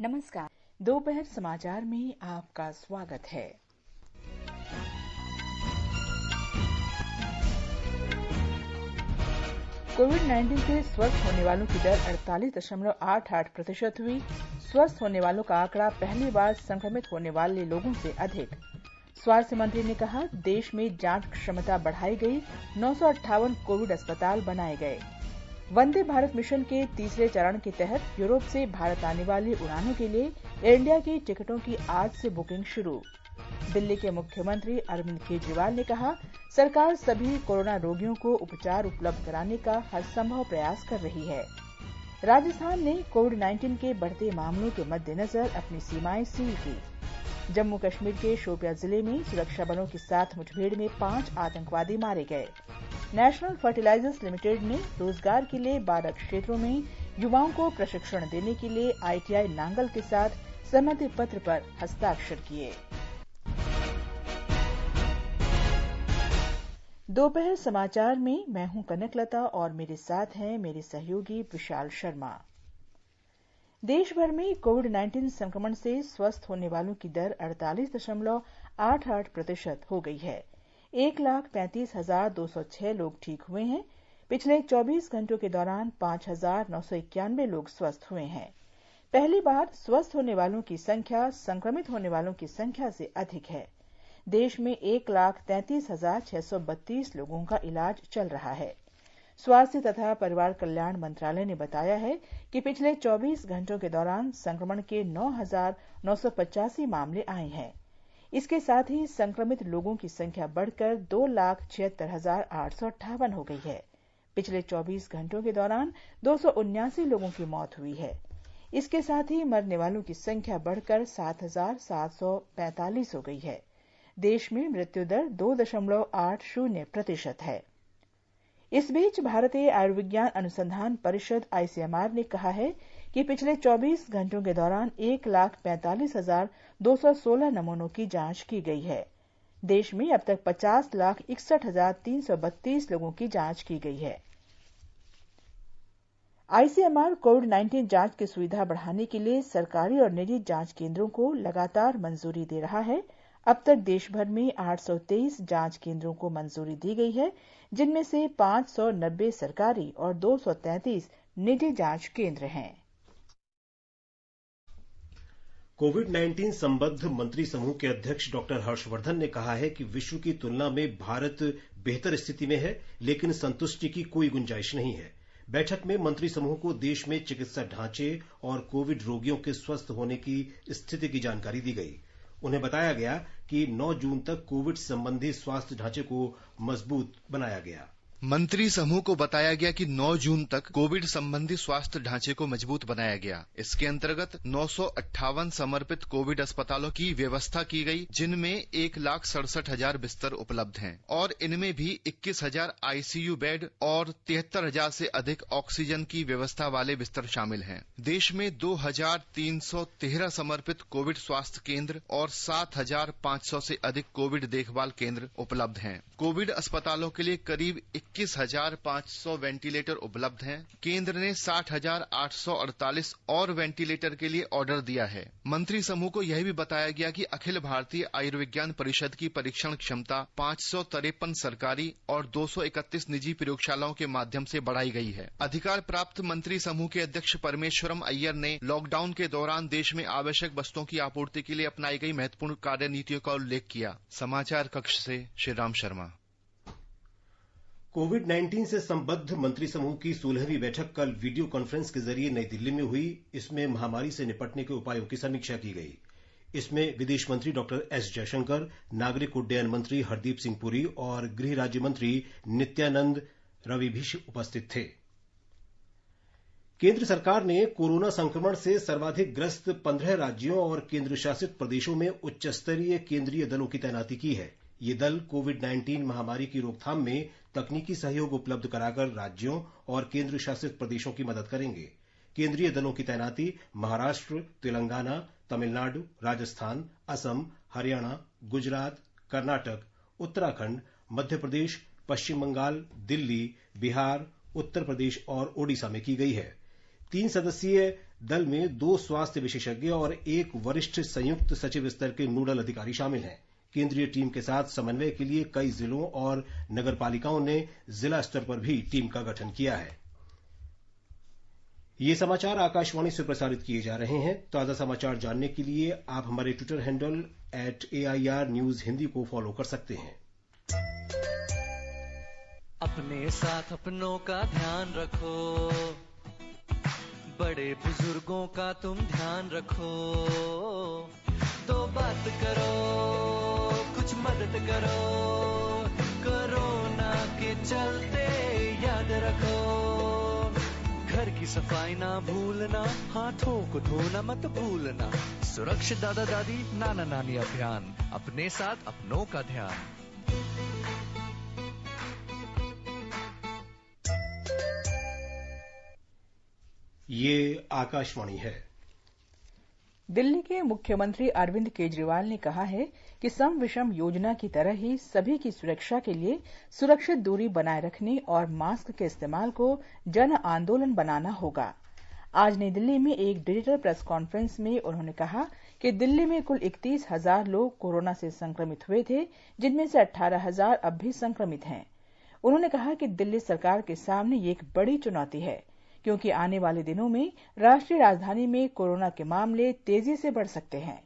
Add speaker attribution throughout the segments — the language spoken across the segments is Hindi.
Speaker 1: नमस्कार। दोपहर समाचार में आपका स्वागत है। कोविड-19 से स्वस्थ होने वालों की दर 48.88% हुई। स्वस्थ होने वालों का आंकड़ा पहली बार संक्रमित होने वाले लोगों से अधिक। स्वास्थ्य मंत्री ने कहा, देश में जांच क्षमता बढ़ाई गई, 958 कोविड अस्पताल बनाए गए। वंदे भारत मिशन के तीसरे चरण के तहत यूरोप से भारत आने वाली उड़ानों के लिए एयर इंडिया की टिकटों की आज से बुकिंग शुरू। दिल्ली के मुख्यमंत्री अरविंद केजरीवाल ने कहा, सरकार सभी कोरोना रोगियों को उपचार उपलब्ध कराने का हर संभव प्रयास कर रही है। राजस्थान ने कोविड-19 के बढ़ते मामलों के मद्देनजर अपनी सीमाएं सील की। जम्मू कश्मीर के शोपियां जिले में सुरक्षा बलों के साथ मुठभेड़ में 5 आतंकवादी मारे गए। नेशनल फर्टिलाइजर्स लिमिटेड ने रोजगार के लिए 12 क्षेत्रों में युवाओं को प्रशिक्षण देने के लिए ITI नांगल के साथ सहमति पत्र पर हस्ताक्षर किए। दोपहर समाचार में मैं हूं कनकलता और मेरे साथ हैं मेरे सहयोगी विशाल शर्मा। देश भर में कोविड-19 संक्रमण से स्वस्थ होने वालों की दर 48.88% हो गई है। 1,35,206 लोग ठीक हुए हैं। पिछले 24 घंटों के दौरान 5,991 लोग स्वस्थ हुए हैं। पहली बार स्वस्थ होने वालों की संख्या संक्रमित होने वालों की संख्या से अधिक है। देश में 1,33,632 लोगों का इलाज चल रहा है। स्वास्थ्य तथा परिवार कल्याण मंत्रालय ने बताया है कि पिछले 24 घंटों के दौरान संक्रमण के 9,985 मामले आए हैं। इसके साथ ही संक्रमित लोगों की संख्या बढ़कर 2,76,858 हो गई है। पिछले 24 घंटों के दौरान 279 लोगों की मौत हुई है। इसके साथ ही मरने वालों की संख्या बढ़कर 7,745 हो गई है। देश में मृत्यु दर 2.80% है। इस बीच भारतीय आयुर्विज्ञान अनुसंधान परिषद ICMR ने कहा है कि पिछले 24 घंटों के दौरान 1,45,216 नमूनों की जांच की गई है। देश में अब तक 50,61,332 लोगों की जांच की गई है। ICMR कोविड-19 जांच की सुविधा बढ़ाने के लिए सरकारी और निजी जांच केंद्रों को लगातार मंजूरी दे रहा है। अब तक देश भर में 823 जांच केंद्रों को मंजूरी दी गई है, जिनमें से 590 सरकारी और 233 निजी जांच केंद्र हैं।
Speaker 2: कोविड-19 संबद्ध मंत्री समूह के अध्यक्ष डॉक्टर हर्षवर्धन ने कहा है कि विश्व की तुलना में भारत बेहतर स्थिति में है, लेकिन संतुष्टि की कोई गुंजाइश नहीं है। बैठक में मंत्री समूह को देश में चिकित्सा ढांचे और कोविड रोगियों के स्वस्थ होने की स्थिति की जानकारी दी गई। उन्हें बताया गया कि 9 जून तक कोविड संबंधी स्वास्थ्य ढांचे को मजबूत बनाया गया।
Speaker 3: मंत्री समूह को बताया गया कि 9 जून तक कोविड संबंधी स्वास्थ्य ढांचे को मजबूत बनाया गया। इसके अंतर्गत 958 समर्पित कोविड अस्पतालों की व्यवस्था की गई, जिनमें 1,67,000 बिस्तर उपलब्ध हैं और इनमें भी 21,000 ICU बेड और 73,000 से अधिक ऑक्सीजन की व्यवस्था वाले बिस्तर शामिल हैं। देश में 2,313 समर्पित कोविड स्वास्थ्य केंद्र और 7,500 से अधिक कोविड देखभाल केंद्र उपलब्ध हैं। कोविड अस्पतालों के लिए करीब 21,500 वेंटिलेटर उपलब्ध हैं। केंद्र ने 60,848 और वेंटिलेटर के लिए ऑर्डर दिया है। मंत्री समूह को यह भी बताया गया कि अखिल भारतीय आयुर्विज्ञान परिषद की परीक्षण क्षमता 553 सरकारी और 231 निजी प्रयोगशालाओं के माध्यम से बढ़ाई गई है। अधिकार प्राप्त मंत्री समूह के अध्यक्ष परमेश्वरम अय्यर ने लॉकडाउन के दौरान देश में आवश्यक वस्तुओं की आपूर्ति के लिए अपनाई गई महत्वपूर्ण कार्यनीतियों का उल्लेख किया। समाचार कक्ष से श्रीराम शर्मा।
Speaker 2: कोविड-19 से संबद्ध मंत्री समूह की 16वीं बैठक कल वीडियो कॉन्फ्रेंस के जरिए नई दिल्ली में हुई। इसमें महामारी से निपटने के उपायों की समीक्षा की गई। इसमें विदेश मंत्री डॉक्टर एस जयशंकर, नागरिक उड्डयन मंत्री हरदीप सिंह पुरी और गृह राज्य मंत्री नित्यानंद रवि भी उपस्थित थे। केंद्र सरकार ने कोरोना संक्रमण से सर्वाधिक ग्रस्त 15 राज्यों और केंद्र शासित प्रदेशों में उच्च स्तरीय केंद्रीय दलों की तैनाती की है। ये दल कोविड-19 महामारी की रोकथाम में तकनीकी सहयोग उपलब्ध कराकर राज्यों और केंद्र शासित प्रदेशों की मदद करेंगे। केंद्रीय दलों की तैनाती महाराष्ट्र, तेलंगाना, तमिलनाडु, राजस्थान, असम, हरियाणा, गुजरात, कर्नाटक, उत्तराखंड, मध्य प्रदेश, पश्चिम बंगाल, दिल्ली, बिहार, उत्तर प्रदेश और ओडिशा में की गई है। 3 सदस्यीय दल में 2 स्वास्थ्य विशेषज्ञ और 1 वरिष्ठ संयुक्त सचिव स्तर के नोडल अधिकारी शामिल हैं। केंद्रीय टीम के साथ समन्वय के लिए कई जिलों और नगरपालिकाओं ने जिला स्तर पर भी टीम का गठन किया है। ये समाचार आकाशवाणी से प्रसारित किए जा रहे हैं। ताजा समाचार जानने के लिए आप हमारे Twitter handle @AIR News Hindi को फॉलो कर सकते हैं।
Speaker 4: अपने साथ अपनों का ध्यान रखो, बड़े बुजुर्गों का तुम ध्यान रखो, तो बात करो, कुछ मदद करो, कोरोना के चलते याद रखो, घर की सफाई ना भूलना, हाथों को धोना मत भूलना, सुरक्षित दादा दादी नाना नानी अभियान, अपने साथ अपनों का ध्यान।
Speaker 2: ये आकाशवाणी है।
Speaker 1: दिल्ली के मुख्यमंत्री अरविंद केजरीवाल ने कहा है कि सम विषम योजना की तरह ही सभी की सुरक्षा के लिए सुरक्षित दूरी बनाए रखने और मास्क के इस्तेमाल को जन आंदोलन बनाना होगा। आज नई दिल्ली में एक डिजिटल प्रेस कॉन्फ्रेंस में उन्होंने कहा कि दिल्ली में कुल 31,000 लोग कोरोना से संक्रमित हुए थे, जिनमें से 18,000 अब भी संक्रमित हैं। उन्होंने कहा कि दिल्ली सरकार के सामने ये एक बड़ी चुनौती है, क्योंकि आने वाले दिनों में राष्ट्रीय राजधानी में कोरोना के मामले तेजी से बढ़ सकते हैं।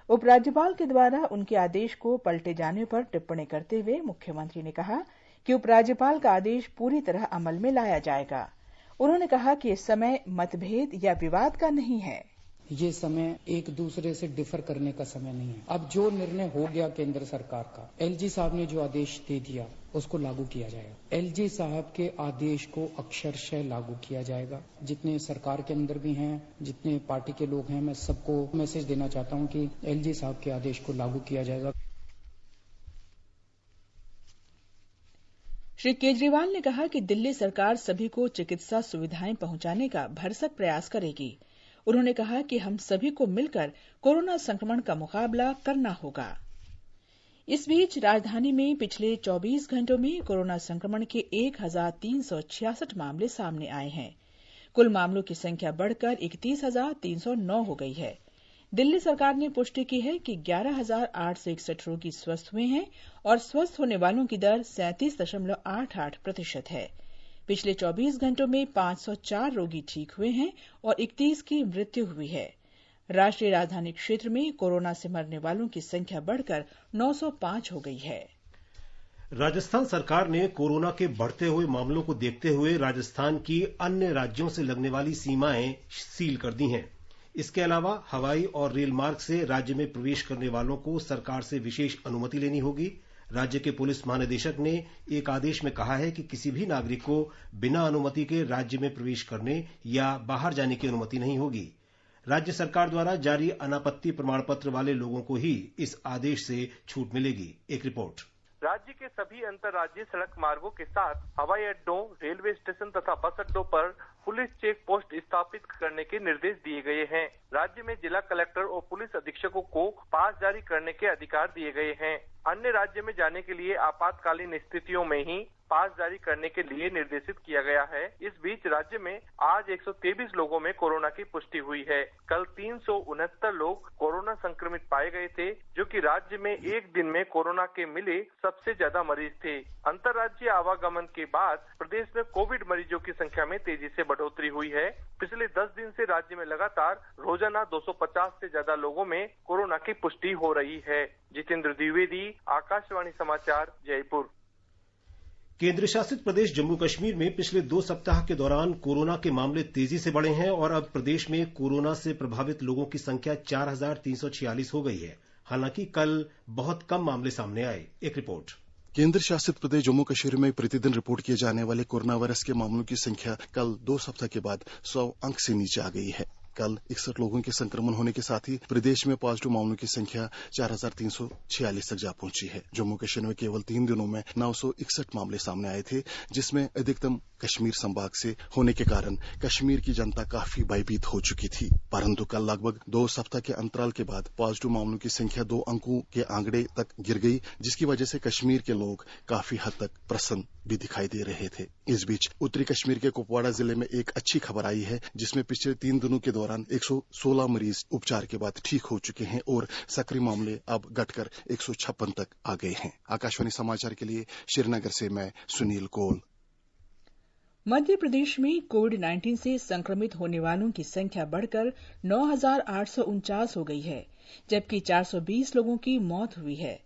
Speaker 1: उपराज्यपाल के द्वारा उनके आदेश को पलटे जाने पर टिप्पणी करते हुए मुख्यमंत्री ने कहा कि उपराज्यपाल का आदेश पूरी तरह अमल में लाया जाएगा। उन्होंने कहा कि इस समय मतभेद या विवाद का नहीं है।
Speaker 5: ये समय एक दूसरे से डिफर करने का समय नहीं है। अब जो निर्णय हो गया केंद्र सरकार का, एलजी साहब ने जो आदेश दे दिया उसको लागू किया जाएगा। एलजी साहब के आदेश को अक्षरशः लागू किया जाएगा। जितने सरकार के अंदर भी हैं, जितने पार्टी के लोग हैं, मैं सबको मैसेज देना चाहता हूं कि एलजी साहब के आदेश को लागू किया जाएगा।
Speaker 1: श्री केजरीवाल ने कहा कि दिल्ली सरकार सभी को चिकित्सा सुविधाएं पहुंचाने का भरसक प्रयास करेगी। उन्होंने कहा कि हम सभी को मिलकर कोरोना संक्रमण का मुकाबला करना होगा। इस बीच राजधानी में पिछले 24 घंटों में कोरोना संक्रमण के 1,366 मामले सामने आए हैं। कुल मामलों की संख्या बढ़कर 31,309 हो गई है। दिल्ली सरकार ने पुष्टि की है कि 11,861 रोगी स्वस्थ हुए हैं और स्वस्थ होने वालों की दर 37.88% है। पिछले 24 घंटों में 504 रोगी ठीक हुए हैं और 31 की मृत्यु हुई है। राष्ट्रीय राजधानी क्षेत्र में कोरोना से मरने वालों की संख्या बढ़कर 905 हो गई है।
Speaker 2: राजस्थान सरकार ने कोरोना के बढ़ते हुए मामलों को देखते हुए राजस्थान की अन्य राज्यों से लगने वाली सीमाएं सील कर दी हैं। इसके अलावा हवाई और रेल मार्ग से राज्य में प्रवेश करने वालों को सरकार से विशेष अनुमति लेनी होगी। राज्य के पुलिस महानिदेशक ने एक आदेश में कहा है कि किसी भी नागरिक को बिना अनुमति के राज्य में प्रवेश करने या बाहर जाने की अनुमति नहीं होगी। राज्य सरकार द्वारा जारी अनापत्ति प्रमाण पत्र वाले लोगों को ही इस आदेश से छूट मिलेगी। एक रिपोर्ट।
Speaker 6: राज्य के सभी अंतर्राज्यीय सड़क मार्गों के साथ हवाई अड्डों, रेलवे स्टेशन तथा बस अड्डों पर पुलिस चेक पोस्ट स्थापित करने के निर्देश दिए गए हैं। राज्य में जिला कलेक्टर और पुलिस अधीक्षकों को पास जारी करने के अधिकार दिए गए हैं। अन्य राज्य में जाने के लिए आपातकालीन स्थितियों में ही पास जारी करने के लिए निर्देशित किया गया है। इस बीच राज्य में आज 123 लोगों में कोरोना की पुष्टि हुई है। कल 369 लोग कोरोना संक्रमित पाए गए थे, जो कि राज्य में एक दिन में कोरोना के मिले सबसे ज्यादा मरीज थे। अंतर्राज्यीय आवागमन के बाद प्रदेश में कोविड मरीजों की संख्या में तेजी से बढ़ोतरी हुई है। पिछले 10 दिन से राज्य में लगातार रोजाना 250 से ज्यादा लोगों में कोरोना की पुष्टि हो रही है। जितेंद्र द्विवेदी, आकाशवाणी समाचार, जयपुर।
Speaker 2: केंद्र शासित प्रदेश जम्मू कश्मीर में पिछले 2 सप्ताह के दौरान कोरोना के मामले तेजी से बढ़े हैं और अब प्रदेश में कोरोना से प्रभावित लोगों की संख्या 4,346 हो गई है। हालांकि कल बहुत कम मामले सामने आए। एक रिपोर्ट।
Speaker 7: केंद्र शासित प्रदेश जम्मू कश्मीर में प्रतिदिन रिपोर्ट किए जाने वाले कोरोना वायरस के मामलों की संख्या कल 2 सप्ताह के बाद 100 अंक से नीचे आ गई है। कल 61 लोगों के संक्रमण होने के साथ ही प्रदेश में पॉजिटिव मामलों की संख्या 4,346 तक जा पहुंची है। जम्मू कश्मीर में केवल 3 दिनों में 961 मामले सामने आए थे, जिसमें अधिकतम कश्मीर संभाग से होने के कारण कश्मीर की जनता काफी भयभीत हो चुकी थी। परंतु कल लगभग 2 सप्ताह के अंतराल के बाद पॉजिटिव मामलों की संख्या 2 अंकों के आंकड़े तक गिर गई, जिसकी वजह से कश्मीर के लोग काफी हद तक प्रसन्न भी दिखाई दे रहे थे। इस बीच उत्तरी कश्मीर के कुपवाड़ा जिले में एक अच्छी खबर आई है, जिसमें पिछले 3 दिनों के दौरान दौरान 116 मरीज उपचार के बाद ठीक हो चुके हैं और सक्रिय मामले अब घटकर 156 तक आ गए हैं। आकाशवाणी समाचार के लिए श्रीनगर से मैं सुनील कौल।
Speaker 1: मध्य प्रदेश में कोविड-19 से संक्रमित होने वालों की संख्या बढ़कर 9,849 हो गई है, जबकि 420 लोगों की मौत हुई है।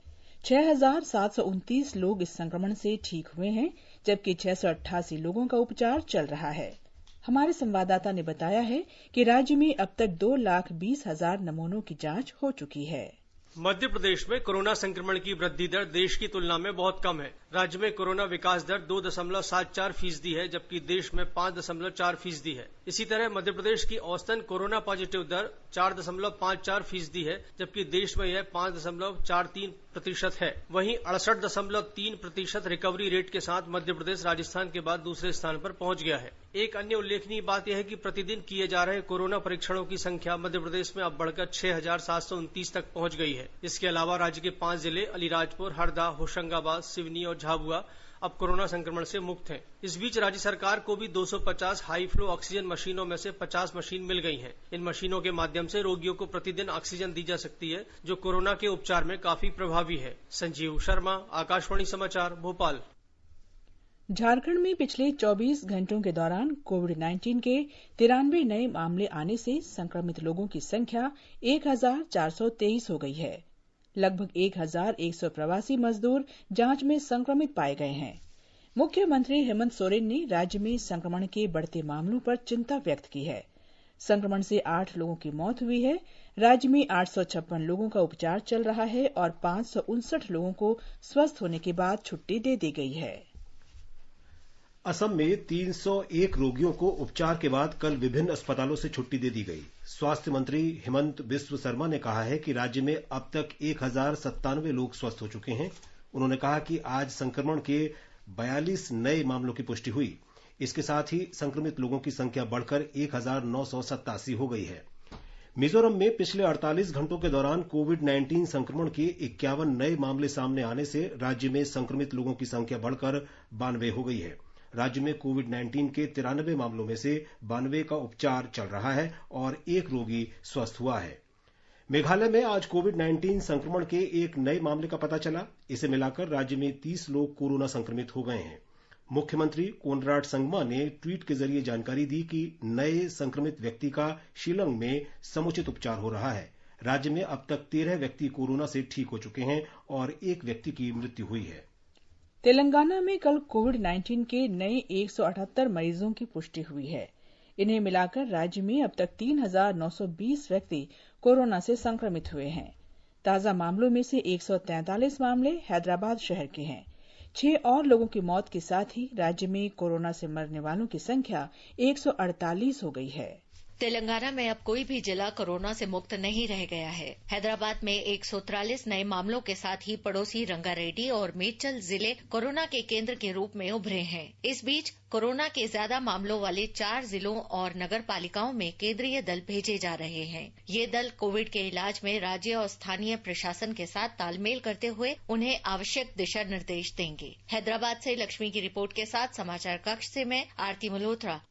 Speaker 1: 6,729 लोग इस संक्रमण से ठीक हुए हैं, जबकि 688 लोगों का उपचार चल रहा है। हमारे संवाददाता ने बताया है कि राज्य में अब तक 2,20,000 नमूनों की जांच हो चुकी है।
Speaker 8: मध्य प्रदेश में कोरोना संक्रमण की वृद्धि दर देश की तुलना में बहुत कम है। राज्य में कोरोना विकास दर 2.74% है, जबकि देश में 5.4% है। इसी तरह मध्य प्रदेश की औसतन कोरोना पॉजिटिव दर 4.54% है, जबकि देश में यह 5.43% है। वहीं 68.3% रिकवरी रेट के साथ मध्य प्रदेश राजस्थान के बाद दूसरे स्थान पर पहुंच गया है। एक अन्य उल्लेखनीय बात यह है कि प्रतिदिन किए जा रहे कोरोना परीक्षणों की संख्या मध्य प्रदेश में अब बढ़कर 6,729 तक पहुंच गई है। इसके अलावा राज्य के 5 जिले अलीराजपुर, हरदा, होशंगाबाद, सिवनी और झाबुआ अब कोरोना संक्रमण से मुक्त हैं। इस बीच राज्य सरकार को भी 250 हाई फ्लो ऑक्सीजन मशीनों में से 50 मशीन मिल गई हैं। इन मशीनों के माध्यम से रोगियों को प्रतिदिन ऑक्सीजन दी जा सकती है, जो कोरोना के उपचार में काफी प्रभावी है। संजीव शर्मा, आकाशवाणी समाचार, भोपाल।
Speaker 1: झारखंड में पिछले 24 घंटों के दौरान कोविड-19 के 93 नए मामले आने से संक्रमित लोगों की संख्या 1,423 हो गई है। लगभग 1,100 प्रवासी मजदूर जांच में संक्रमित पाए गए हैं। मुख्यमंत्री हेमंत सोरेन ने राज्य में संक्रमण के बढ़ते मामलों पर चिंता व्यक्त की है। संक्रमण से 8 लोगों की मौत हुई है। राज्य में 856 लोगों का उपचार चल रहा है और 559 लोगों को स्वस्थ होने के बाद छुट्टी दे दी गई है।
Speaker 2: असम में 301 रोगियों को उपचार के बाद कल विभिन्न अस्पतालों से छुट्टी दे दी गई। स्वास्थ्य मंत्री हिमंत बिस्व शर्मा ने कहा है कि राज्य में अब तक 1,097 लोग स्वस्थ हो चुके हैं। उन्होंने कहा कि आज संक्रमण के 42 नए मामलों की पुष्टि हुई। इसके साथ ही संक्रमित लोगों की संख्या बढ़कर 1,987 हो गई है। मिजोरम में पिछले 48 घंटों के दौरान कोविड-19 संक्रमण के 51 नए मामले सामने आने से राज्य में संक्रमित लोगों की संख्या बढ़कर 92 हो गई है। राज्य में कोविड-19 के 93 मामलों में से 92 का उपचार चल रहा है और एक रोगी स्वस्थ हुआ है। मेघालय में आज कोविड-19 संक्रमण के एक नए मामले का पता चला। इसे मिलाकर राज्य में 30 लोग कोरोना संक्रमित हो गए हैं। मुख्यमंत्री कोनराड संगमा ने ट्वीट के जरिए जानकारी दी कि नए संक्रमित व्यक्ति का शिलंग में समुचित उपचार हो रहा है। राज्य में अब तक 13 व्यक्ति कोरोना से ठीक हो चुके हैं और एक व्यक्ति की मृत्यु हुई है।
Speaker 1: तेलंगाना में कल कोविड-19 के नए 178 मरीजों की पुष्टि हुई है। इन्हें मिलाकर राज्य में अब तक 3,920 व्यक्ति कोरोना से संक्रमित हुए हैं। ताजा मामलों में से 143 मामले हैदराबाद शहर के हैं। 6 और लोगों की मौत के साथ ही राज्य में कोरोना से मरने वालों की संख्या 148 हो गई है।
Speaker 9: तेलंगाना में अब कोई भी जिला कोरोना से मुक्त नहीं रह गया है। हैदराबाद में 143 नए मामलों के साथ ही पड़ोसी रंगारेड्डी और मेडचल जिले कोरोना के केंद्र के रूप में उभरे हैं। इस बीच कोरोना के ज्यादा मामलों वाले 4 जिलों और नगर पालिकाओं में केंद्रीय दल भेजे जा रहे हैं। ये दल कोविड के इलाज में राज्य और स्थानीय प्रशासन के साथ तालमेल करते हुए उन्हें आवश्यक दिशा निर्देश देंगे। हैदराबाद से लक्ष्मी की रिपोर्ट के साथ समाचार कक्ष से मैं आरती मल्होत्रा।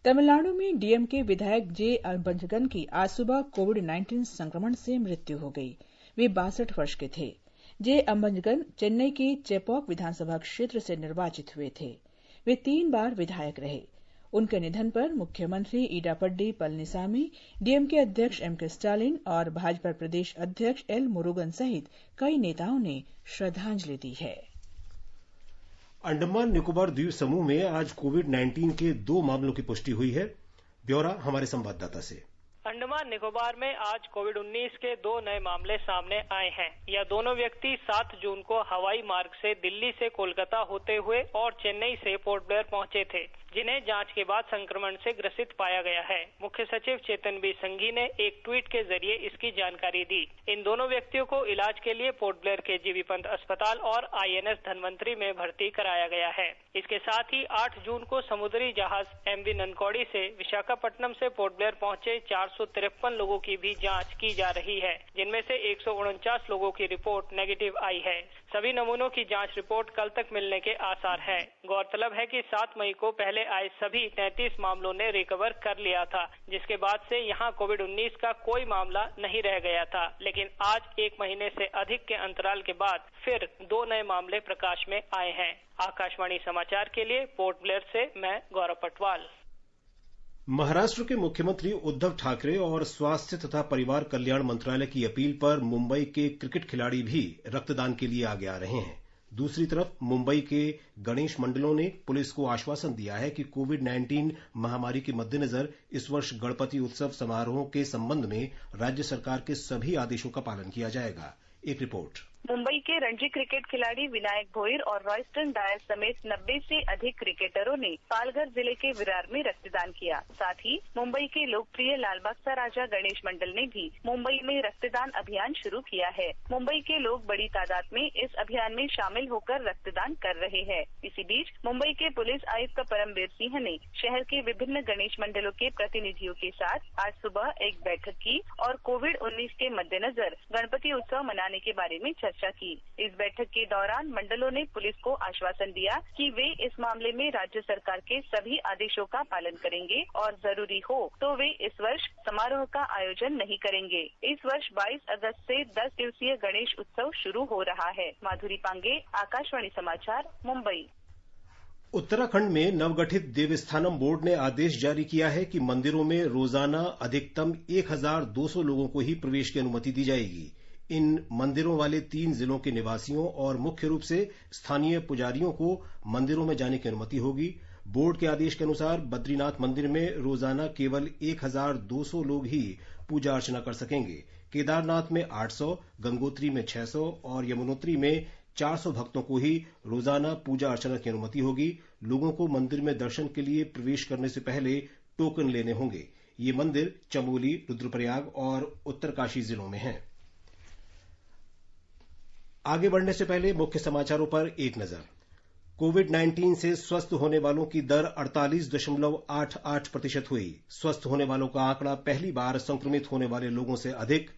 Speaker 1: तमिलनाडु में डीएमके विधायक जे अंबजगन की आज सुबह कोविड-19 संक्रमण से मृत्यु हो गई। वे 62 वर्ष के थे। जे अंबजगन चेन्नई के चेपॉक विधानसभा क्षेत्र से निर्वाचित हुए थे। वे 3 बार विधायक रहे। उनके निधन पर मुख्यमंत्री ईडापड्डी पलनीसामी, डीएमके अध्यक्ष एम.के. स्टालिन और भाजपा प्रदेश अध्यक्ष एल मुरुगन सहित कई नेताओं ने श्रद्धांजलि दी है।
Speaker 2: अंडमान निकोबार द्वीप समूह में आज कोविड-19 के 2 मामलों की पुष्टि हुई है। ब्यौरा हमारे संवाददाता से।
Speaker 10: अंडमान निकोबार में आज कोविड-19 के 2 नए मामले सामने आए हैं। यह दोनों व्यक्ति 7 जून को हवाई मार्ग से दिल्ली से कोलकाता होते हुए और चेन्नई से पोर्ट ब्लेयर पहुंचे थे, जिन्हें जांच के बाद संक्रमण से ग्रसित पाया गया है। मुख्य सचिव चेतन बी संघी ने एक ट्वीट के जरिए इसकी जानकारी दी। इन दोनों व्यक्तियों को इलाज के लिए पोर्ट ब्लेयर के जीबी पंत अस्पताल और आईएनएस धनवंतरी में भर्ती कराया गया है। इसके साथ ही 8 जून को समुद्री जहाज एमवी ननकौड़ी से विशाखापट्टनम से पोर्ट ब्लेयर पहुंचे 453 लोगों की भी जांच की जा रही है, जिनमें से 149 लोगों की रिपोर्ट नेगेटिव आई है। सभी नमूनों की जांच रिपोर्ट कल तक मिलने के आसार हैं। गौरतलब है कि 7 मई को पहले आए सभी 33 मामलों ने रिकवर कर लिया था, जिसके बाद से यहां कोविड-19 का कोई मामला नहीं रह गया था। लेकिन आज 1 महीने से अधिक के अंतराल के बाद फिर 2 नए मामले प्रकाश में आए हैं। आकाशवाणी समाचार के लिए पोर्ट ब्लेयर से मैं गौरव पटवाल।
Speaker 2: महाराष्ट्र के मुख्यमंत्री उद्धव ठाकरे और स्वास्थ्य तथा परिवार कल्याण मंत्रालय की अपील पर मुंबई के क्रिकेट खिलाड़ी भी रक्तदान के लिए आगे आ रहे हैं। दूसरी तरफ मुंबई के गणेश मंडलों ने पुलिस को आश्वासन दिया है कि कोविड-19 महामारी के मद्देनजर इस वर्ष गणपति उत्सव समारोहों के संबंध में राज्य सरकार के सभी आदेशों का पालन किया जाएगा। एक रिपोर्ट।
Speaker 11: मुंबई के रणजी क्रिकेट खिलाड़ी विनायक भोईर और रॉयस्टन डायर समेत 90 से अधिक क्रिकेटरों ने पालघर जिले के विरार में रक्तदान किया। साथ ही मुंबई के लोकप्रिय लालबाग सा राजा गणेश मंडल ने भी मुंबई में रक्तदान अभियान शुरू किया है। मुंबई के लोग बड़ी तादाद में इस अभियान में शामिल होकर रक्तदान कर रहे हैं। इसी बीच मुंबई के पुलिस आयुक्त परमवीर सिंह ने शहर के विभिन्न गणेश मंडलों के प्रतिनिधियों के साथ आज सुबह एक बैठक की और कोविड-19 के मद्देनजर गणपति उत्सव मनाने के बारे में चर्चा की। इस बैठक के दौरान मंडलों ने पुलिस को आश्वासन दिया कि वे इस मामले में राज्य सरकार के सभी आदेशों का पालन करेंगे और जरूरी हो तो वे इस वर्ष समारोह का आयोजन नहीं करेंगे। इस वर्ष 22 अगस्त से 10 दिवसीय गणेश उत्सव शुरू हो रहा है। माधुरी पांगे, आकाशवाणी समाचार, मुंबई।
Speaker 2: उत्तराखंड में नवगठित देवस्थानम बोर्ड ने आदेश जारी किया है कि मंदिरों में रोजाना अधिकतम 1200 लोगों को ही प्रवेश की अनुमति दी जाएगी। इन मंदिरों वाले 3 जिलों के निवासियों और मुख्य रूप से स्थानीय पुजारियों को मंदिरों में जाने की अनुमति होगी। बोर्ड के आदेश के अनुसार बद्रीनाथ मंदिर में रोजाना केवल 1200 लोग ही पूजा अर्चना कर सकेंगे। केदारनाथ में 800, गंगोत्री में 600 और यमुनोत्री में 400 भक्तों को ही रोजाना पूजा अर्चना की अनुमति होगी। लोगों को मंदिर में दर्शन के लिए प्रवेश करने से पहले टोकन लेने होंगे। ये मंदिर चमोली, रुद्रप्रयाग और उत्तरकाशी जिलों में हैं। आगे बढ़ने से पहले मुख्य समाचारों पर एक नजर। कोविड-19 से स्वस्थ होने वालों की दर 48.88% हुई। स्वस्थ होने वालों का आंकड़ा पहली बार संक्रमित होने वाले लोगों से अधिक।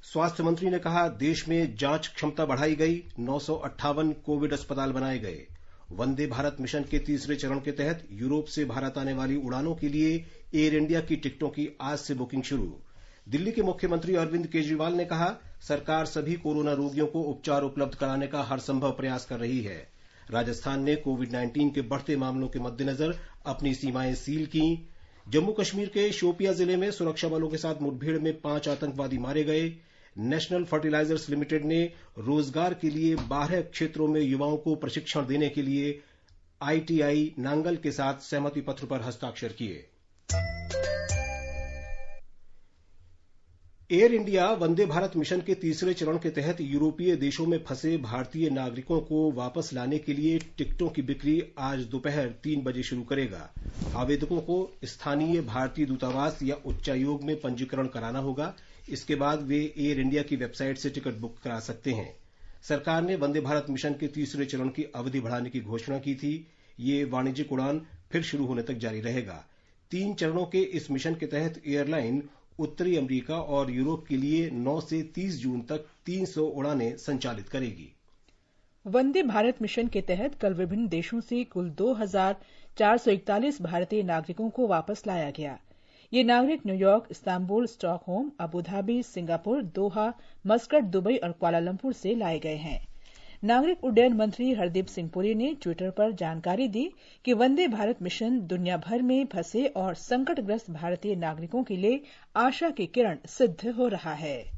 Speaker 2: स्वास्थ्य मंत्री ने कहा, देश में जांच क्षमता बढ़ाई गई, 958 कोविड अस्पताल बनाए गए। वंदे भारत मिशन के तीसरे चरण के तहत यूरोप से भारत आने वाली उड़ानों के लिए एयर इंडिया की टिकटों की आज से बुकिंग शुरू। दिल्ली के मुख्यमंत्री अरविंद केजरीवाल ने कहा, सरकार सभी कोरोना रोगियों को उपचार उपलब्ध कराने का हर संभव प्रयास कर रही है। राजस्थान ने कोविड-19 के बढ़ते मामलों के मद्देनजर अपनी सीमाएं सील की। जम्मू कश्मीर के शोपियां जिले में सुरक्षा बलों के साथ मुठभेड़ में 5 आतंकवादी मारे गए। नेशनल फर्टिलाइजर्स लिमिटेड ने रोजगार के लिए 12 क्षेत्रों में युवाओं को प्रशिक्षण देने के लिए आईटीआई नांगल के साथ सहमति पत्र पर हस्ताक्षर किए। Air India Vande Bharat mission के तीसरे चरण के तहत यूरोपीय देशों में फंसे भारतीय नागरिकों को वापस लाने के लिए टिकटों की बिक्री आज दोपहर 3 बजे शुरू करेगा। आवेदकों को स्थानीय भारतीय दूतावास या उच्चायोग में पंजीकरण कराना होगा। इसके बाद वे एयर इंडिया की वेबसाइट से टिकट बुक करा सकते हैं। सरकार ने वंदे भारत मिशन के तीसरे चरण की अवधि बढ़ाने की घोषणा की थी। ये वाणिज्यिक उड़ान फिर शुरू होने तक जारी रहेगा। 3 चरणों के इस मिशन के तहत एयरलाइन उत्तरी अमेरिका और यूरोप के लिए 9 से 30 जून तक 300 उड़ानें संचालित करेगी।
Speaker 1: वंदे भारत मिशन के तहत कल विभिन्न देशों से कुल 2441 भारतीय नागरिकों को वापस लाया गया। ये नागरिक New York, Istanbul, Stockholm, Abu Dhabi, Singapore, Doha, Muscat, Dubai और कुआलालंपुर से लाए गए हैं। नागरिक उड्डयन मंत्री हरदीप सिंह पुरी ने ट्विटर पर जानकारी दी कि वंदे भारत मिशन दुनिया भर में फंसे और संकटग्रस्त भारतीय नागरिकों के लिए आशा की किरण सिद्ध हो रहा है।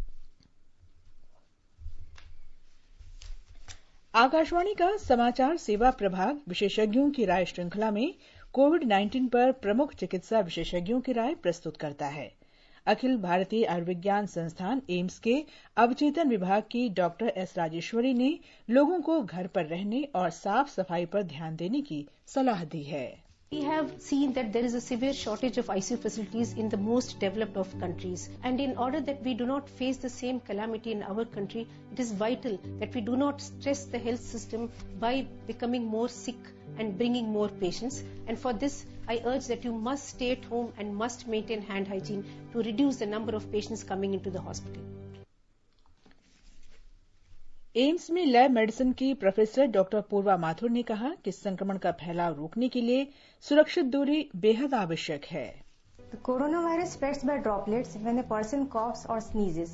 Speaker 1: आकाशवाणी का समाचार सेवा प्रभाग विशेषज्ञों की राय श्रृंखला में कोविड-19 पर प्रमुख चिकित्सा विशेषज्ञों की राय प्रस्तुत करता है। अखिल भारतीय आयुर्विज्ञान संस्थान एम्स के अवचेतन विभाग की डॉक्टर एस राजेश्वरी ने लोगों को घर पर रहने और साफ सफाई पर ध्यान देने की सलाह दी है।
Speaker 12: We have seen that there is a severe shortage of ICU facilities in the most developed of countries. And in order that we do not face the same calamity in our country, it is vital that we do not stress the health system by becoming more sick and bringing more patients. And for this, I urge that you must stay at home and must maintain hand hygiene to reduce the number of patients coming into the hospital.
Speaker 1: AIIMS में लैब मेडिसिन की प्रोफेसर डॉक्टर पूर्वा माथुर ने कहा कि संक्रमण का फैलाव रोकने के लिए सुरक्षित दूरी बेहद आवश्यक है।
Speaker 13: The coronavirus spreads by droplets when a person coughs or sneezes.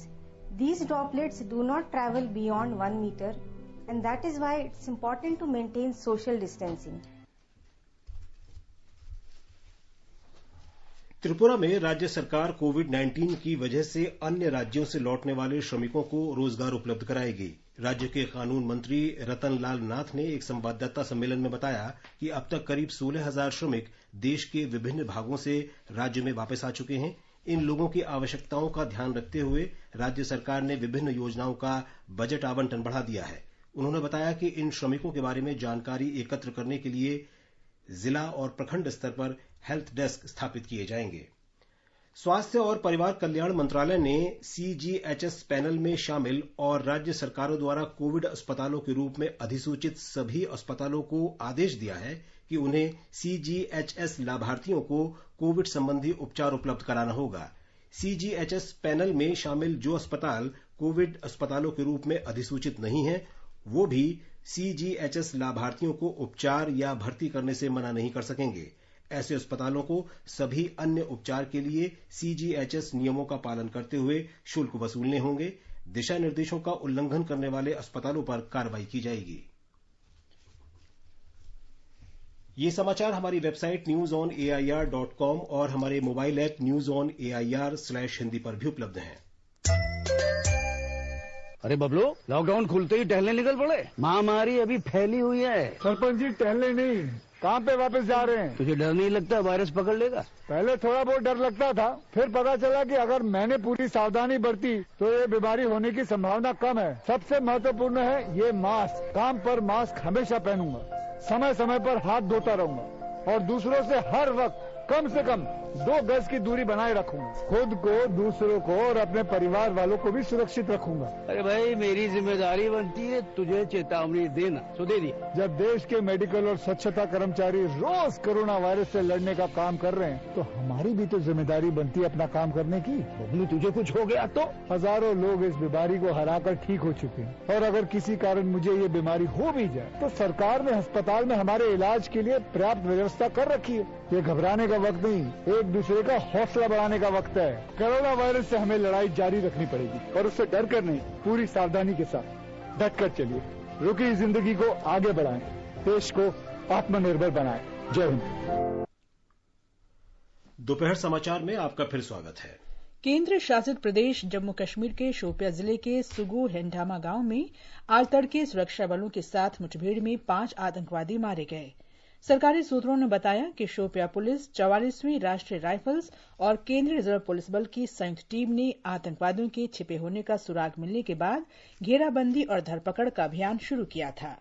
Speaker 13: These droplets do not travel beyond 1 meter, and that is why it's important to maintain social distancing.
Speaker 2: Tripura में राज्य सरकार कोविड-19 की वजह से अन्य राज्यों से लौटने वाले श्रमिकों को रोजगार उपलब्ध कराएगी। राज्य के कानून मंत्री रतन लाल नाथ ने एक संवाददाता सम्मेलन में बताया कि अब तक करीब 16,000 श्रमिक देश के विभिन्न भागों से राज्य में वापस आ चुके हैं। इन लोगों की आवश्यकताओं का ध्यान रखते हुए राज्य सरकार ने विभिन्न योजनाओं का बजट आवंटन बढ़ा दिया है। उन्होंने बताया कि इन श्रमिकों के बारे में जानकारी एकत्र करने के लिए जिला और प्रखंड स्तर पर हेल्थ डेस्क स्थापित किए जाएंगे। स्वास्थ्य और परिवार कल्याण मंत्रालय ने सीजीएचएस पैनल में शामिल और राज्य सरकारों द्वारा कोविड अस्पतालों के रूप में अधिसूचित सभी अस्पतालों को आदेश दिया है कि उन्हें सीजीएचएस लाभार्थियों को कोविड संबंधी उपचार उपलब्ध कराना होगा। सीजीएचएस पैनल में शामिल जो अस्पताल कोविड अस्पतालों के रूप में अधिसूचित नहीं है, वो भी सीजीएचएस लाभार्थियों को उपचार या भर्ती करने से मना नहीं कर सकेंगे। ऐसे अस्पतालों को सभी अन्य उपचार के लिए सीजीएचएस नियमों का पालन करते हुए शुल्क वसूलने होंगे। दिशा निर्देशों का उल्लंघन करने वाले अस्पतालों पर कार्रवाई की जाएगी। ये समाचार हमारी वेबसाइट newsonair.com और हमारे मोबाइल ऐप newsonair/हिंदी पर भी उपलब्ध हैं।
Speaker 14: अरे बबलू, लॉकडाउन खुलते ही टहलने निकल पड़े। महामारी अभी फैली हुई है।
Speaker 15: सरपंच जी, टहलने नहीं, कहाँ पे वापस जा रहे हैं?
Speaker 14: तुझे डर नहीं लगता वायरस पकड़ लेगा?
Speaker 15: पहले थोड़ा बहुत डर लगता था, फिर पता चला कि अगर मैंने पूरी सावधानी बरती तो ये बीमारी होने की संभावना कम है। सबसे महत्वपूर्ण है ये मास्क। काम पर मास्क हमेशा पहनूंगा, समय समय पर हाथ धोता रहूंगा और दूसरों से हर वक्त कम से कम 2 गज की दूरी बनाए रखूंगा। खुद को, दूसरों को और अपने परिवार वालों को भी सुरक्षित रखूंगा।
Speaker 14: अरे भाई, मेरी जिम्मेदारी बनती है तुझे चेतावनी देना, तो दे दिया।
Speaker 15: जब देश के मेडिकल और स्वच्छता कर्मचारी रोज कोरोना वायरस से लड़ने का काम कर रहे हैं, तो हमारी भी तो जिम्मेदारी बनती है अपना काम करने की।
Speaker 14: बबलू, तुझे कुछ हो गया तो?
Speaker 15: हजारों लोग इस बीमारी को हराकर ठीक हो चुके हैं, और अगर किसी कारण मुझे ये बीमारी हो भी जाए तो सरकार ने अस्पताल में हमारे इलाज के लिए पर्याप्त व्यवस्था कर रखी है। ये घबराने का वक्त नहीं, एक दूसरे का हौसला बढ़ाने का वक्त है। कोरोना वायरस से हमें लड़ाई जारी रखनी पड़ेगी और उससे डर कर नहीं, पूरी सावधानी के साथ डट कर चलिए। रुकी जिंदगी को आगे बढ़ाएं, देश को आत्मनिर्भर बनाएं। जय हिंद।
Speaker 2: दोपहर समाचार में आपका फिर स्वागत है।
Speaker 1: केंद्र शासित प्रदेश जम्मू कश्मीर के शोपियां जिले के सुगू हेंडामा गांव में आज तड़के सुरक्षा बलों के साथ मुठभेड़ में 5 आतंकवादी मारे गए। सरकारी सूत्रों ने बताया कि शोपियां पुलिस, 44वीं राष्ट्रीय राइफल्स और केंद्रीय रिजर्व पुलिस बल की संयुक्त टीम ने आतंकवादियों के छिपे होने का सुराग मिलने के बाद घेराबंदी और धरपकड़ का अभियान शुरू किया था।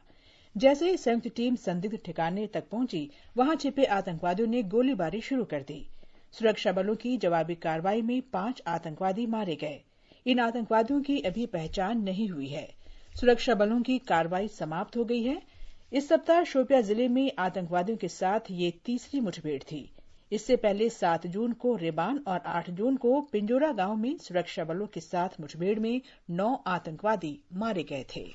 Speaker 1: जैसे ही संयुक्त टीम संदिग्ध ठिकाने तक पहुंची, वहां छिपे आतंकवादियों ने गोलीबारी शुरू कर दी। सुरक्षा बलों की जवाबी कार्रवाई में 5 आतंकवादी मारे गए। इन आतंकवादियों की अभी पहचान नहीं हुई है। सुरक्षा बलों की कार्रवाई समाप्त हो गई है। इस सप्ताह शोपियां जिले में आतंकवादियों के साथ ये तीसरी मुठभेड़ थी। इससे पहले 7 जून को रेबान और 8 जून को पिंजोरा गांव में सुरक्षा बलों के साथ मुठभेड़ में 9 आतंकवादी मारे गए थे।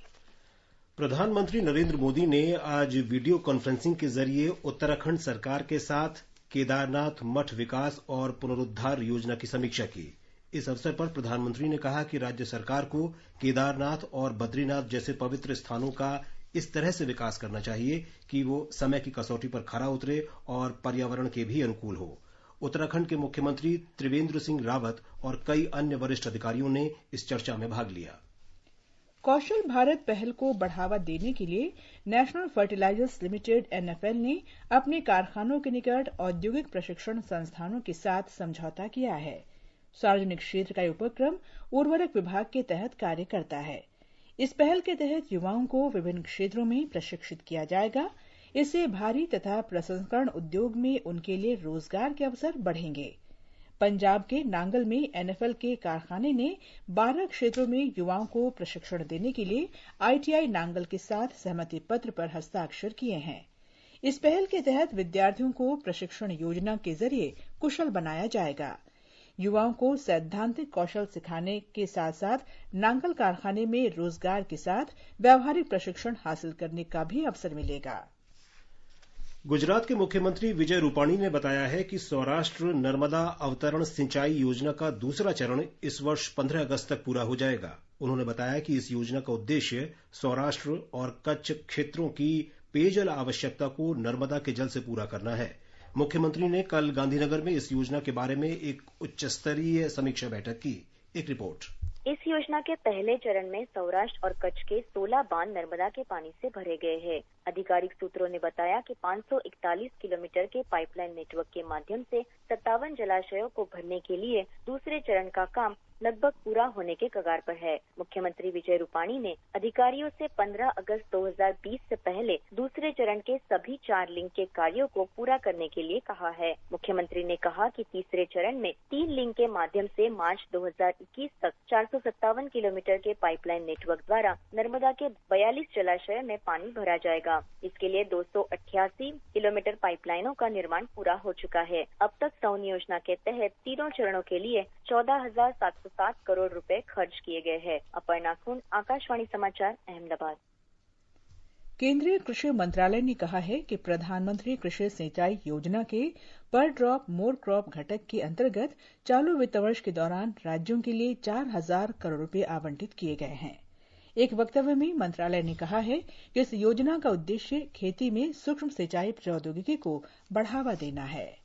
Speaker 2: प्रधानमंत्री नरेंद्र मोदी ने आज वीडियो कॉन्फ्रेंसिंग के जरिए उत्तराखंड सरकार के साथ केदारनाथ मठ विकास और पुनरुद्धार योजना की समीक्षा की। इस अवसर पर प्रधानमंत्री ने कहा कि राज्य सरकार को केदारनाथ और बद्रीनाथ जैसे पवित्र स्थानों का इस तरह से विकास करना चाहिए कि वो समय की कसौटी पर खरा उतरे और पर्यावरण के भी अनुकूल हो। उत्तराखंड के मुख्यमंत्री त्रिवेंद्र सिंह रावत और कई अन्य वरिष्ठ अधिकारियों ने इस चर्चा में भाग लिया।
Speaker 1: कौशल भारत पहल को बढ़ावा देने के लिए नेशनल फर्टिलाइजर्स लिमिटेड (NFL) ने अपने कारखानों के निकट औद्योगिक प्रशिक्षण संस्थानों के साथ समझौता किया है। सार्वजनिक क्षेत्र का उपक्रम उर्वरक विभाग के तहत कार्य करता है। इस पहल के तहत युवाओं को विभिन्न क्षेत्रों में प्रशिक्षित किया जाएगा। इससे भारी तथा प्रसंस्करण उद्योग में उनके लिए रोजगार के अवसर बढ़ेंगे। पंजाब के नांगल में NFL के कारखाने ने 12 क्षेत्रों में युवाओं को प्रशिक्षण देने के लिए ITI नांगल के साथ सहमति पत्र पर हस्ताक्षर किए हैं। इस पहल के तहत विद्यार्थियों को प्रशिक्षण योजना के जरिए कुशल बनाया जाएगा। युवाओं को सैद्धांतिक कौशल सिखाने के साथ साथ नांगल कारखाने में रोजगार के साथ व्यावहारिक प्रशिक्षण हासिल करने का भी अवसर मिलेगा।
Speaker 2: गुजरात के मुख्यमंत्री विजय रूपाणी ने बताया है कि सौराष्ट्र नर्मदा अवतरण सिंचाई योजना का दूसरा चरण इस वर्ष 15 अगस्त तक पूरा हो जाएगा। उन्होंने बताया कि इस योजना का उद्देश्य सौराष्ट्र और कच्छ क्षेत्रों की पेयजल आवश्यकता को नर्मदा के जल से पूरा करना है। मुख्यमंत्री ने कल गांधीनगर में इस योजना के बारे में एक उच्च स्तरीय समीक्षा बैठक की। एक रिपोर्ट।
Speaker 16: इस योजना के पहले चरण में सौराष्ट्र और कच्छ के 16 बांध नर्मदा के पानी से भरे गए हैं। आधिकारिक सूत्रों ने बताया कि 541 किलोमीटर के पाइपलाइन नेटवर्क के माध्यम से 57 जलाशयों को भरने के लिए दूसरे चरण का काम लगभग पूरा होने के कगार पर है। मुख्यमंत्री विजय रूपाणी ने अधिकारियों से 15 अगस्त 2020 से पहले दूसरे चरण के सभी 4 लिंक के कार्यों को पूरा करने के लिए कहा है। मुख्यमंत्री ने कहा कि तीसरे चरण में 3 लिंक के माध्यम से मार्च 2021 तक 457 किलोमीटर के पाइपलाइन नेटवर्क द्वारा नर्मदा के 42 जलाशय में पानी भरा जाएगा। इसके लिए 288 किलोमीटर पाइपलाइनों का निर्माण पूरा हो चुका है। अब तक सौन योजना के तहत तीनों चरणों के लिए 14,707 करोड़ रुपए खर्च किए गए हैं। अपर्णा खुन, आकाशवाणी समाचार, अहमदाबाद।
Speaker 1: केंद्रीय कृषि मंत्रालय ने कहा है कि प्रधानमंत्री कृषि सिंचाई योजना के पर ड्रॉप मोर क्रॉप घटक के अंतर्गत चालू वित्त वर्ष के दौरान राज्यों के लिए 4,000 करोड़ रुपए आवंटित किए गए हैं। एक वक्तव्य में मंत्रालय ने कहा है कि इस योजना का उद्देश्य खेती में सूक्ष्म सिंचाई प्रौद्योगिकी को बढ़ावा देना है।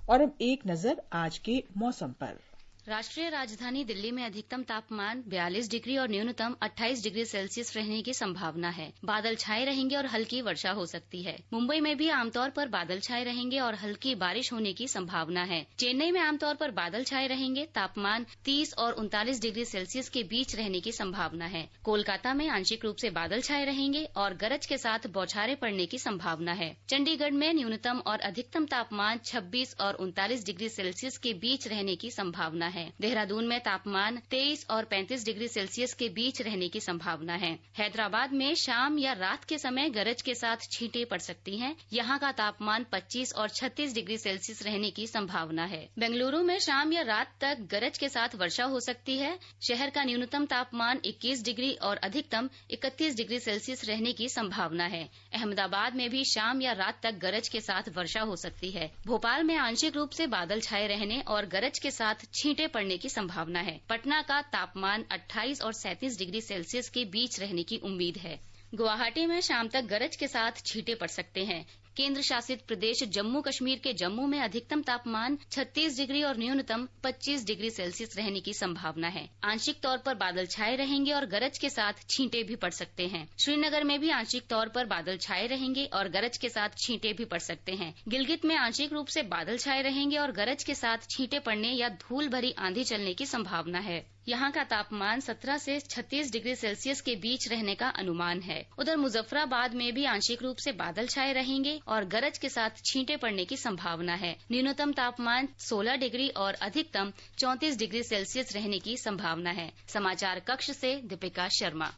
Speaker 1: और अब एक नजर आज के मौसम पर।
Speaker 17: राष्ट्रीय राजधानी दिल्ली में अधिकतम तापमान 42 डिग्री और न्यूनतम 28 डिग्री सेल्सियस रहने की संभावना है। बादल छाए रहेंगे और हल्की वर्षा हो सकती है। मुंबई में भी आमतौर पर बादल छाए रहेंगे और हल्की बारिश होने की संभावना है। चेन्नई में आमतौर पर बादल छाए रहेंगे, तापमान 30 और 39 डिग्री सेल्सियस के बीच रहने की संभावना है। कोलकाता में आंशिक रूप से बादल छाए रहेंगे और गरज के साथ बौछारें पड़ने की संभावना है। चंडीगढ़ में न्यूनतम और अधिकतम तापमान 26 और 39 डिग्री सेल्सियस के बीच रहने की संभावना है। देहरादून में तापमान 23 और 35 डिग्री सेल्सियस के बीच रहने की संभावना है। हैदराबाद में शाम या रात के समय गरज के साथ छींटें पड़ सकती हैं। यहाँ का तापमान 25 और 36 डिग्री सेल्सियस रहने की संभावना है। बेंगलुरु में शाम या रात तक गरज के साथ वर्षा हो सकती है। शहर का न्यूनतम तापमान 21 डिग्री और अधिकतम 31 डिग्री सेल्सियस रहने की संभावना है। अहमदाबाद में भी शाम या रात तक गरज के साथ वर्षा हो सकती है। भोपाल में आंशिक रूप से बादल छाए रहने और गरज के साथ छींटें पड़ने की संभावना है। पटना का तापमान 28 और 37 डिग्री सेल्सियस के बीच रहने की उम्मीद है। गुवाहाटी में शाम तक गरज के साथ छींटे पड़ सकते हैं। केंद्र शासित प्रदेश जम्मू कश्मीर के जम्मू में अधिकतम तापमान 36 डिग्री और न्यूनतम 25 डिग्री सेल्सियस रहने की संभावना है। आंशिक तौर पर बादल छाए रहेंगे और गरज के साथ छींटे भी पड़ सकते हैं। श्रीनगर में भी आंशिक तौर पर बादल छाए रहेंगे और गरज के साथ छींटे भी पड़ सकते हैं। गिलगित में आंशिक रूप से बादल छाए रहेंगे और गरज के साथ छींटे पड़ने या धूल भरी आंधी चलने की संभावना है। यहाँ का तापमान 17 से 36 डिग्री सेल्सियस के बीच रहने का अनुमान है। उधर मुजफ्फराबाद में भी आंशिक रूप से बादल छाए रहेंगे और गरज के साथ छींटे पड़ने की संभावना है। न्यूनतम तापमान 16 डिग्री और अधिकतम 34 डिग्री सेल्सियस रहने की संभावना है। समाचार कक्ष से दीपिका शर्मा।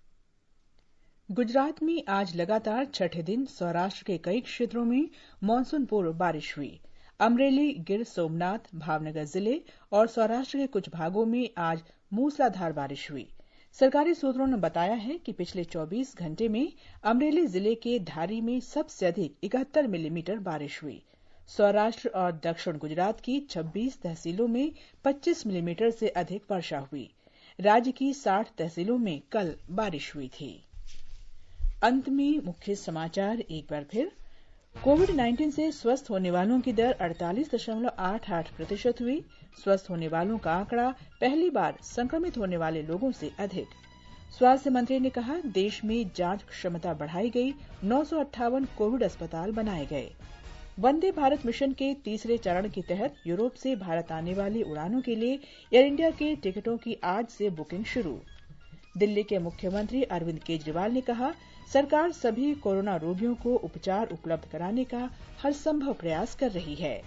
Speaker 1: गुजरात में आज लगातार छठे दिन सौराष्ट्र के कई क्षेत्रों में मानसून पूर्व बारिश हुई। अमरेली, गिर सोमनाथ, भावनगर जिले और सौराष्ट्र के कुछ भागों में आज मूसलाधार बारिश हुई। सरकारी सूत्रों ने बताया है कि पिछले 24 घंटे में अमरेली जिले के धारी में सबसे अधिक 71 मिलीमीटर बारिश हुई। सौराष्ट्र और दक्षिण गुजरात की 26 तहसीलों में 25 मिलीमीटर से अधिक वर्षा हुई। राज्य की 60 तहसीलों में कल बारिश हुई थी। अंत में मुख्य समाचार एक बार फिर। कोविड-19 से स्वस्थ होने वालों की दर 48.88% हुई। स्वस्थ होने वालों का आंकड़ा पहली बार संक्रमित होने वाले लोगों से अधिक। स्वास्थ्य मंत्री ने कहा, देश में जांच क्षमता बढ़ाई गई, 958 कोविड अस्पताल बनाए गए। वंदे भारत मिशन के तीसरे चरण के तहत यूरोप से भारत आने वाली उड़ानों के लिए एयर इंडिया के टिकटों की आज से बुकिंग शुरू। दिल्ली के मुख्यमंत्री अरविंद केजरीवाल ने कहा, सरकार सभी कोरोना रोगियों को उपचार उपलब्ध कराने का हर संभव प्रयास कर रही है।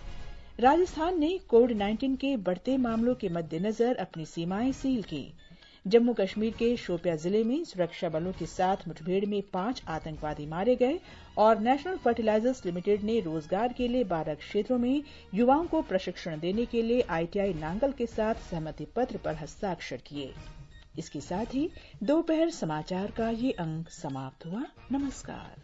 Speaker 1: राजस्थान ने कोविड-19 के बढ़ते मामलों के मद्देनजर अपनी सीमाएं सील की। जम्मू कश्मीर के शोपियां जिले में सुरक्षा बलों के साथ मुठभेड़ में 5 आतंकवादी मारे गए और नेशनल फर्टिलाइजर्स लिमिटेड ने रोजगार के लिए 12 क्षेत्रों में युवाओं को प्रशिक्षण देने के लिए ITI नांगल के साथ सहमति पत्र पर हस्ताक्षर किए। इसके साथ ही दोपहर समाचार का ये अंक समाप्त हुआ। नमस्कार।